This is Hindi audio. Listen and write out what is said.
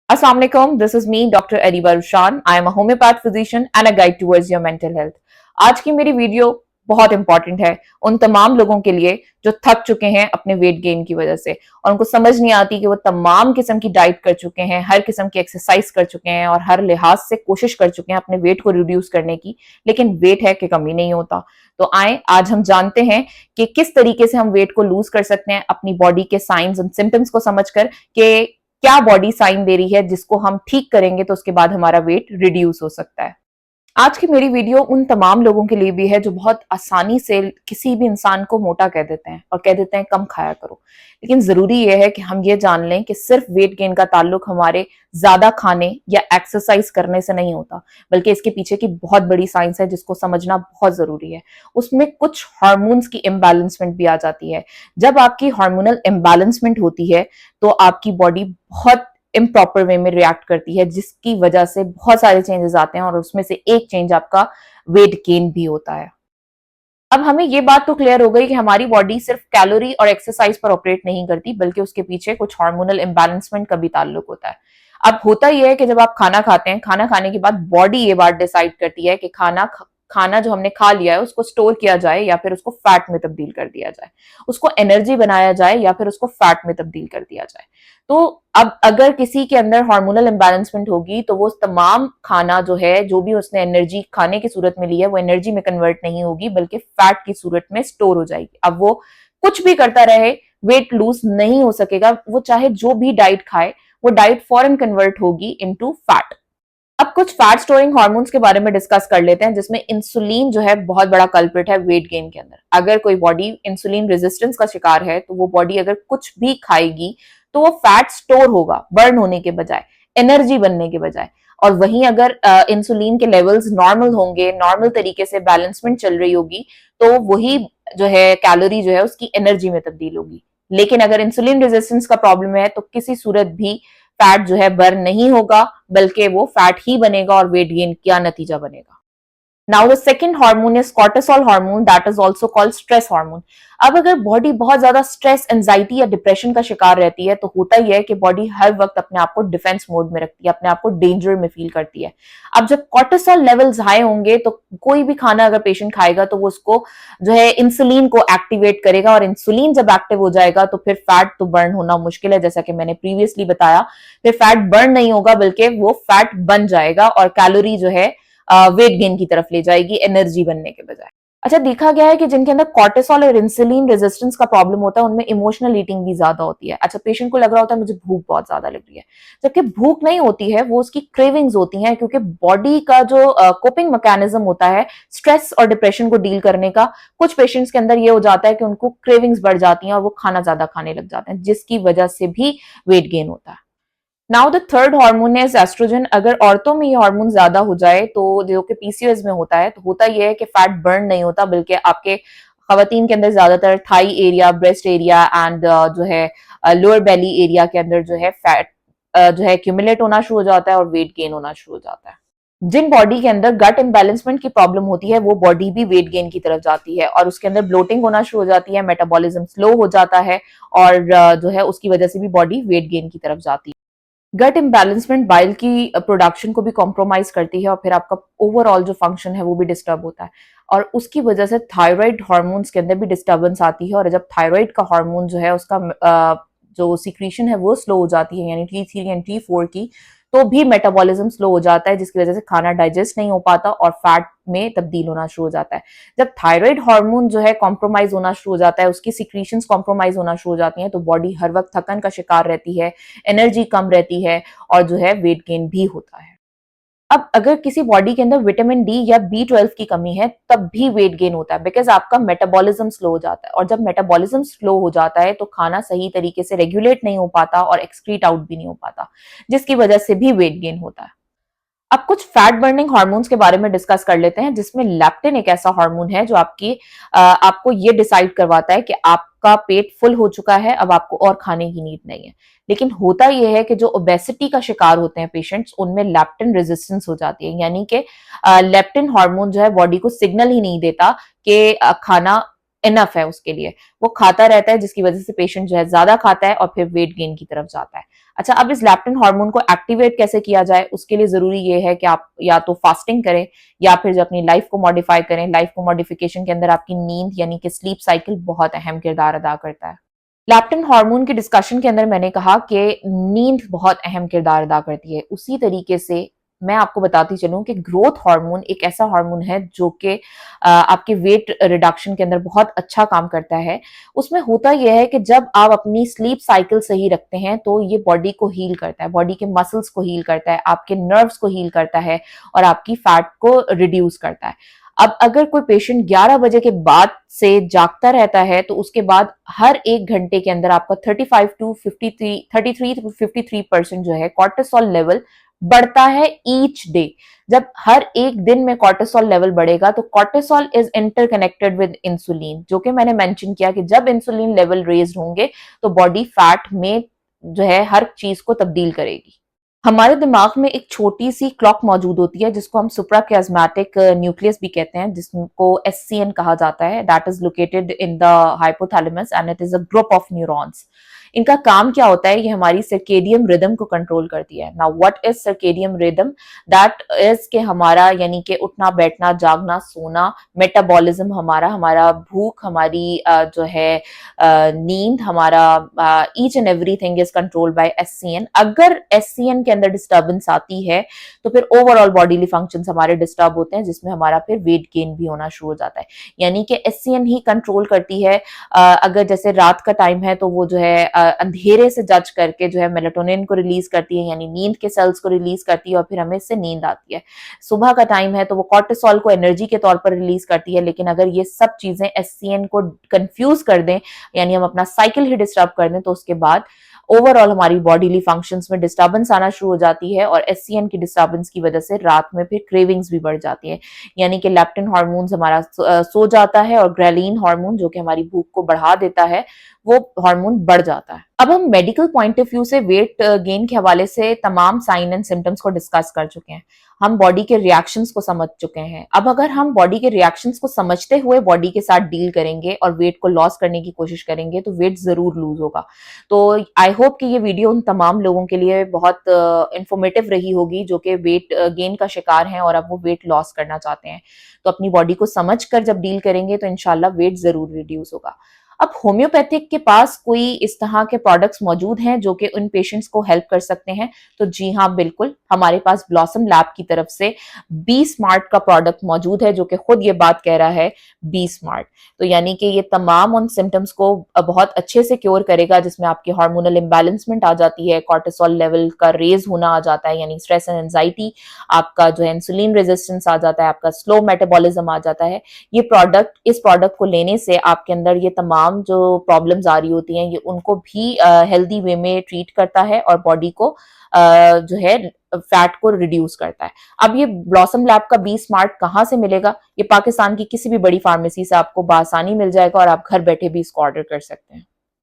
Assalamu alaikum. This is me, Dr. Ariba Rushan. I am a homeopath physician and a guide towards your mental health. आज की मेरी वीडियो बहुत इंपॉर्टेंट है उन तमाम लोगों के लिए जो थक चुके हैं अपने वेट गेन की वजह से और उनको समझ नहीं आती कि वो तमाम किस्म की डाइट कर चुके हैं, हर किस्म की एक्सरसाइज कर चुके हैं और हर लिहाज से कोशिश कर चुके हैं अपने वेट को रिड्यूस करने की, लेकिन वेट है कि कमी नहीं होता। तो आए आज हम जानते हैं कि किस तरीके से हम वेट को लूज कर सकते हैं अपनी बॉडी के साइंस और सिम्टम्स को समझकर कि क्या बॉडी साइन दे रही है जिसको हम ठीक करेंगे तो उसके बाद हमारा वेट रिड्यूस हो सकता है। आज की मेरी वीडियो उन तमाम लोगों के लिए भी है जो बहुत आसानी से किसी भी इंसान को मोटा कह देते हैं और कह देते हैं कम खाया करो, लेकिन जरूरी यह है कि हम ये जान लें कि सिर्फ वेट गेन का ताल्लुक हमारे ज्यादा खाने या एक्सरसाइज करने से नहीं होता, बल्कि इसके पीछे की बहुत बड़ी साइंस है जिसको समझना बहुत जरूरी है। उसमें कुछ हार्मोन्स की इम्बैलेंसमेंट भी आ जाती है। जब आपकी हार्मोनल इम्बैलेंसमेंट होती है तो आपकी बॉडी बहुत इम्प्रॉपर वे में रिएक्ट करती है, जिसकी वजह से बहुत सारे चेंजेस आते हैं और उसमें से एक चेंज आपका वेट गेन भी होता है। अब हमें ये बात तो क्लियर हो गई कि हमारी बॉडी सिर्फ कैलोरी और एक्सरसाइज पर ऑपरेट नहीं करती, बल्कि उसके पीछे कुछ हार्मोनल इम्बैलेंसमेंट का भी ताल्लुक होता है। अब होता यह है कि जब आप खाना खाते हैं, खाना खाने के बाद बॉडी ये बात डिसाइड करती है कि खाना जो हमने खा लिया है उसको स्टोर किया जाए या फिर उसको फैट में तब्दील कर दिया जाए, उसको एनर्जी बनाया जाए या फिर उसको फैट में तब्दील कर दिया जाए। तो अब अगर किसी के अंदर हार्मोनल इम्बैलेंसमेंट होगी तो वो तमाम खाना जो है, जो भी उसने एनर्जी खाने की सूरत में ली है, वो एनर्जी में कन्वर्ट नहीं होगी बल्कि फैट की सूरत में स्टोर हो जाएगी। अब वो कुछ भी करता रहे, वेट लूज नहीं हो सकेगा। वो चाहे जो भी डाइट खाए, वो डाइट फौरन कन्वर्ट होगी इनटू फैट। अब कुछ फैट स्टोरिंग हार्मोन्स के बारे में डिस्कस कर लेते हैं, जिसमें इंसुलिन जो है बहुत बड़ा कल्प्रिट है वेट गेन के अंदर। अगर कोई बॉडी इंसुलिन रेजिस्टेंस का शिकार है तो वो बॉडी अगर कुछ भी खाएगी तो वो फैट स्टोर होगा, बर्न होने के बजाय, एनर्जी बनने के बजाय। और वहीं अगर इंसुलिन के लेवल्स नॉर्मल होंगे, नॉर्मल तरीके से बैलेंसमेंट चल रही होगी, तो वही जो है कैलोरी जो है उसकी एनर्जी में तब्दील होगी। लेकिन अगर इंसुलिन रेजिस्टेंस का प्रॉब्लम है तो किसी सूरत भी फैट जो है बर्न नहीं होगा, बल्कि वो फैट ही बनेगा और वेट गेन का नतीजा बनेगा। Now the second hormone is cortisol hormone, that is also called stress hormone. अब अगर बॉडी बहुत ज्यादा स्ट्रेस, एंजाइटी या डिप्रेशन का शिकार रहती है तो होता ही है कि बॉडी हर वक्त अपने आप को डिफेंस मोड में रखती है, अपने आप को डेंजर में फील करती है। अब जब कॉर्टिसोल लेवल्स हाई होंगे तो कोई भी खाना अगर पेशेंट खाएगा तो वो उसको जो है इंसुलिन को एक्टिवेट करेगा, और इंसुलिन जब एक्टिव हो जाएगा तो फिर फैट तो बर्न होना मुश्किल है, जैसा कि मैंने प्रीवियसली बताया। फिर फैट बर्न नहीं होगा बल्कि वो फैट बन जाएगा और कैलोरी जो है वेट गेन की तरफ ले जाएगी एनर्जी बनने के बजाय। अच्छा, देखा गया है कि जिनके अंदर कॉर्टिसोल और इंसुलिन रेजिस्टेंस का प्रॉब्लम होता है उनमें इमोशनल ईटिंग भी ज्यादा होती है। अच्छा, पेशेंट को लग रहा होता है मुझे भूख बहुत ज्यादा लग रही है, जबकि भूख नहीं होती है, वो उसकी क्रेविंग्स होती हैं, क्योंकि बॉडी का जो कोपिंग मैकेनिज्म होता है स्ट्रेस और डिप्रेशन को डील करने का, कुछ पेशेंट्स के अंदर ये हो जाता है कि उनको क्रेविंग्स बढ़ जाती हैं और वो खाना ज्यादा खाने लग जाते हैं, जिसकी वजह से भी वेट गेन होता है। Now the third hormone is estrogen. अगर औरतों में ये हार्मोन ज्यादा हो जाए तो जो कि पीसीओएस में होता है, तो होता यह है कि फैट बर्न नहीं होता, बल्कि आपके खवातीन के अंदर ज्यादातर thigh area, breast area and जो है लोअर बेली एरिया के अंदर जो है फैट जो है एक्यूमुलेट होना शुरू हो जाता है और वेट गेन होना शुरू हो जाता है। जिन बॉडी के अंदर गट इम्बैलेंसमेंट की प्रॉब्लम होती है वो बॉडी भी वेट गेन की तरफ जाती है और उसके अंदर ब्लोटिंग होना शुरू हो जाती है, मेटाबॉलिज्म स्लो हो जाता है और जो है उसकी वजह से भी बॉडी वेट गेन की तरफ जाती है। गट इम्बैलेंसमेंट बाइल की प्रोडक्शन को भी कॉम्प्रोमाइज करती है और फिर आपका ओवरऑल जो फंक्शन है वो भी डिस्टर्ब होता है, और उसकी वजह से थायराइड हार्मोन्स के अंदर भी डिस्टर्बेंस आती है। और जब थायराइड का हार्मोन जो है उसका जो सीक्रेशन है वो स्लो हो जाती है, यानी T3 एंड T4 की, तो भी मेटाबॉलिज्म स्लो हो जाता है, जिसकी वजह से खाना डाइजेस्ट नहीं हो पाता और फैट में तब्दील होना शुरू हो जाता है। जब थायराइड हार्मोन जो है कॉम्प्रोमाइज होना शुरू हो जाता है, उसकी सिक्रीशंस कॉम्प्रोमाइज होना शुरू हो जाती हैं, तो बॉडी हर वक्त थकन का शिकार रहती है, एनर्जी कम रहती है और जो है वेट गेन भी होता है। अब अगर किसी बॉडी के अंदर विटामिन डी या B12 की कमी है तब भी वेट गेन होता है, बिकॉज आपका मेटाबॉलिज्म स्लो हो जाता है, और जब मेटाबॉलिज्म स्लो हो जाता है तो खाना सही तरीके से रेगुलेट नहीं हो पाता और एक्सक्रीट आउट भी नहीं हो पाता, जिसकी वजह से भी वेट गेन होता है। अब कुछ फैट बर्निंग हार्मोन्स के बारे में डिस्कस कर लेते हैं, जिसमें लेप्टिन एक ऐसा हार्मोन है जो आपको ये डिसाइड करवाता है कि आपका पेट फुल हो चुका है, अब आपको और खाने की नीड नहीं है। लेकिन होता यह है कि जो ओबेसिटी का शिकार होते हैं पेशेंट्स, उनमें लेप्टिन रेजिस्टेंस हो जाती है, यानी कि लेप्टिन हार्मोन जो है बॉडी को सिग्नल ही नहीं देता कि खाना इनफ है उसके लिए, वो खाता रहता है, जिसकी वजह से पेशेंट जो है ज्यादा खाता है और फिर वेट गेन की तरफ जाता है। अच्छा, अब इस लैप्टिन हार्मोन को एक्टिवेट कैसे किया जाए, उसके लिए जरूरी ये है कि आप या तो फास्टिंग करें या फिर जो अपनी लाइफ को मॉडिफाई करें। लाइफ को मॉडिफिकेशन के अंदर आपकी नींद यानी कि स्लीप साइकिल बहुत अहम किरदार अदा करता है। लैप्टिन हार्मोन के डिस्कशन के अंदर मैंने कहा कि नींद बहुत अहम किरदार अदा करती है। उसी तरीके से मैं आपको बताती चलूं कि ग्रोथ हार्मोन एक ऐसा हार्मोन है जो कि आपके वेट रिडक्शन के अंदर बहुत अच्छा काम करता है। उसमें होता यह है कि जब आप अपनी स्लीप साइकिल सही रखते हैं तो ये बॉडी को हील करता है, बॉडी के मसल्स को हील करता है, आपके नर्व्स को हील करता है और आपकी फैट को रिड्यूस करता है। अब अगर कोई पेशेंट 11 बजे के बाद से जागता रहता है तो उसके बाद हर 1 घंटे के अंदर आपका 35 टू 53 33 टू 53% जो है कॉर्टिसोल लेवल बढ़ता है ईच डे। जब हर एक दिन में कॉर्टिसोल लेवल बढ़ेगा तो cortisol is interconnected with insulin, जो कि मैंने मेंशन किया कि जब इंसुलिन लेवल रेज्ड होंगे तो बॉडी फैट में जो है हर चीज को तब्दील करेगी। हमारे दिमाग में एक छोटी सी क्लॉक मौजूद होती है जिसको हम सुप्राकियास्मेटिक न्यूक्लियस भी कहते हैं, जिसको एससीएन कहा जाता है। That is located in the hypothalamus and it is a group of neurons. इनका काम क्या होता है, ये हमारी सर्केडियम रिदम को कंट्रोल करती है। Now what is circadian rhythm? That is के हमारा यानी कि उठना बैठना जागना सोना, मेटाबॉलिज्म हमारा, हमारा भूख, हमारी जो है नींद, हमारा each and everything is controlled by SCN. अगर एससीएन के अंदर डिस्टर्बेंस आती है तो फिर ओवरऑल बॉडीली फंक्शंस हमारे डिस्टर्ब होते हैं, जिसमें हमारा फिर वेट गेन भी होना शुरू हो जाता है। यानी कि एससीएन ही कंट्रोल करती है। अगर जैसे रात का टाइम है तो वो जो है अंधेरे से जज करके जो है मेलाटोनिन को रिलीज करती है, यानी नींद के सेल्स को रिलीज करती है और फिर हमें इससे नींद आती है। सुबह का टाइम है तो वो कॉर्टिसोल को एनर्जी के तौर पर रिलीज करती है। लेकिन अगर ये सब चीजें एससीएन को कंफ्यूज कर दें, यानी हम अपना साइकिल ही डिस्टर्ब कर दें, तो उसके बाद ओवरऑल हमारी बॉडीली फंक्शंस में डिस्टर्बेंस आना शुरू हो जाती है और एससीएन की डिस्टर्बेंस की वजह से रात में फिर क्रेविंग्स भी बढ़ जाती है। यानी कि लेप्टिन हार्मोन हमारा सो जाता है और ग्रेलिन हार्मोन जो कि हमारी भूख को बढ़ा देता है वो हार्मोन बढ़ जाता है। अब हम मेडिकल पॉइंट ऑफ व्यू से वेट गेन के हवाले से तमाम साइन एंड सिम्टम्स को डिस्कस कर चुके हैं। हम बॉडी के रिएक्शंस को समझ चुके हैं। अब अगर हम बॉडी के रिएक्शंस को समझते हुए बॉडी के साथ डील करेंगे और वेट को लॉस करने की कोशिश करेंगे तो वेट जरूर लूज होगा। तो आई होप कि ये वीडियो उन तमाम लोगों के लिए बहुत इंफॉर्मेटिव रही होगी जो कि वेट गेन का शिकार हैं और अब वो वेट लॉस करना चाहते हैं। तो अपनी बॉडी को समझ कर जब डील करेंगे तो इंशाल्लाह वेट जरूर रिड्यूस होगा। अब होम्योपैथिक के पास कोई इस तरह के प्रोडक्ट्स मौजूद हैं जो कि उन पेशेंट्स को हेल्प कर सकते हैं? तो जी हाँ, बिल्कुल। हमारे पास ब्लॉसम लैब की तरफ से बी स्मार्ट का प्रोडक्ट मौजूद है जो कि खुद ये बात कह रहा है, बी स्मार्ट। तो यानी कि ये तमाम उन सिम्टम्स को बहुत अच्छे से क्योर करेगा जिसमें आपकी हार्मोनल इम्बैलेंसमेंट आ जाती है, कॉर्टिसोल लेवल का रेज होना आ जाता है, यानी स्ट्रेस एंड एंजाइटी, आपका जो है इंसुलिन रेजिस्टेंस आ जाता है, आपका स्लो मेटाबॉलिज्म आ जाता है। इस प्रोडक्ट को लेने से आपके अंदर ये तमाम जो प्रॉब्लम्स आ रही होती हैं ये उनको भी हेल्दी वे में ट्रीट करता है और बॉडी को जो है फैट को रिड्यूस करता है। अब ये ब्लॉसम लैब का बी स्मार्ट कहाँ से मिलेगा? ये पाकिस्तान की किसी भी बड़ी फार्मेसी से आपको बआसानी मिल जाएगा और आप घर बैठे भी इसको ऑर्डर कर सकते हैं।